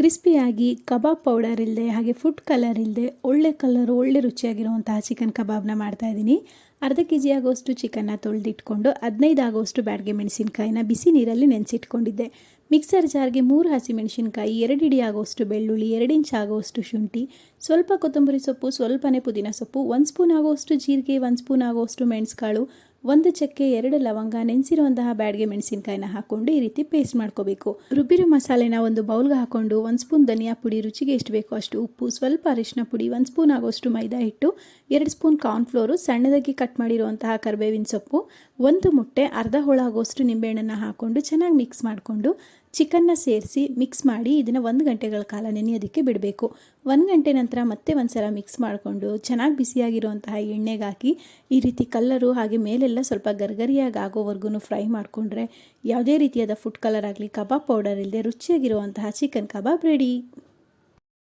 ಕ್ರಿಸ್ಪಿಯಾಗಿ kebab powder ಇಲ್ಲದೆ ಹಾಗೆ ಫುಡ್ ಕಲರ್ ಇಲ್ಲದೆ ಒಳ್ಳೆ ಕಲರು ಒಳ್ಳೆ ರುಚಿಯಾಗಿರುವಂತಹ ಚಿಕನ್ ಕಬಾಬ್ನ ಮಾಡ್ತಾಯಿದ್ದೀನಿ. ಅರ್ಧ ಕೆ.ಜಿ ಆಗೋಷ್ಟು ಚಿಕನ್ನ ತೊಳೆದಿಟ್ಕೊಂಡು 15 ಆಗೋಷ್ಟು ಬ್ಯಾಡಗೆ ಮೆಣಸಿನ್ಕಾಯಿನ ಬಿಸಿ ನೀರಲ್ಲಿ ನೆನೆಸಿಟ್ಕೊಂಡಿದ್ದೆ. ಮಿಕ್ಸರ್ ಜಾರ್ಗೆ 3 ಹಸಿಮೆಣಸಿನ್ಕಾಯಿ, 2 ಇಡಿ ಆಗೋಷ್ಟು ಬೆಳ್ಳುಳ್ಳಿ, 2 ಇಂಚ್ ಆಗೋಷ್ಟು ಶುಂಠಿ, ಸ್ವಲ್ಪ ಕೊತ್ತಂಬರಿ ಸೊಪ್ಪು, ಸ್ವಲ್ಪನೇ ಪುದೀನ ಸೊಪ್ಪು, 1 ಸ್ಪೂನ್ ಆಗೋಷ್ಟು ಜೀರಿಗೆ, 1 ಸ್ಪೂನ್ ಆಗೋಷ್ಟು ಮೆಣಸುಕಾಳು, 1 ಚಕ್ಕೆ, 2 ಲವಂಗ, ನೆನೆಸಿರುವಂತಹ ಬ್ಯಾಡಗೆ ಮೆಣಸಿನ್ಕಾಯಿನ ಹಾಕ್ಕೊಂಡು ಈ ರೀತಿ ಪೇಸ್ಟ್ ಮಾಡ್ಕೋಬೇಕು. ರುಬ್ಬಿರೋ ಮಸಾಲೆನ ಒಂದು ಬೌಲ್ಗೆ ಹಾಕ್ಕೊಂಡು 1 ಸ್ಪೂನ್ ಧನಿಯಾ ಪುಡಿ, ರುಚಿಗೆ ಎಷ್ಟು ಬೇಕೋ ಅಷ್ಟು ಉಪ್ಪು, ಸ್ವಲ್ಪ ಅರಿಶಿನ ಪುಡಿ, 1 ಸ್ಪೂನ್ ಆಗೋಷ್ಟು ಮೈದಾ ಹಿಟ್ಟು, 2 ಸ್ಪೂನ್ ಕಾರ್ನ್ಫ್ಲೋರು, ಸಣ್ಣದಾಗಿ ಕಟ್ ಮಾಡಿರುವಂತಹ ಕರಿಬೇವಿನ ಸೊಪ್ಪು, 1 ಮುಟ್ಟೆ, ಅರ್ಧ ಹೋಳು ಆಗೋಷ್ಟು ನಿಂಬೆಹಣ್ಣನ್ನು ಹಾಕ್ಕೊಂಡು ಚೆನ್ನಾಗಿ ಮಿಕ್ಸ್ ಮಾಡಿಕೊಂಡು ಚಿಕನ್ನ ಸೇರಿಸಿ ಮಿಕ್ಸ್ ಮಾಡಿ ಇದನ್ನು 1 ಗಂಟೆಗಳ ಕಾಲ ನೆನೆಯೋದಕ್ಕೆ ಬಿಡಬೇಕು. 1 ಗಂಟೆ ನಂತರ ಮತ್ತೆ ಒಂದು ಸಲ ಮಿಕ್ಸ್ ಮಾಡಿಕೊಂಡು ಚೆನ್ನಾಗಿ ಬಿಸಿಯಾಗಿರುವಂತಹ ಎಣ್ಣೆಗೆ ಹಾಕಿ ಈ ರೀತಿ ಕಲ್ಲರು ಹಾಗೆ ಮೇಲೆಲ್ಲ ಸ್ವಲ್ಪ ಗರ್ಗರಿಯಾಗಿ ಆಗೋವರೆಗೂ ಫ್ರೈ ಮಾಡಿಕೊಂಡ್ರೆ ಯಾವುದೇ ರೀತಿಯಾದ ಫುಡ್ ಕಲರ್ ಆಗಲಿ ಕಬಾಬ್ ಪೌಡರ್ ಇಲ್ಲದೆ ರುಚಿಯಾಗಿರುವಂತಹ ಚಿಕನ್ ಕಬಾಬ್ ರೆಡಿ.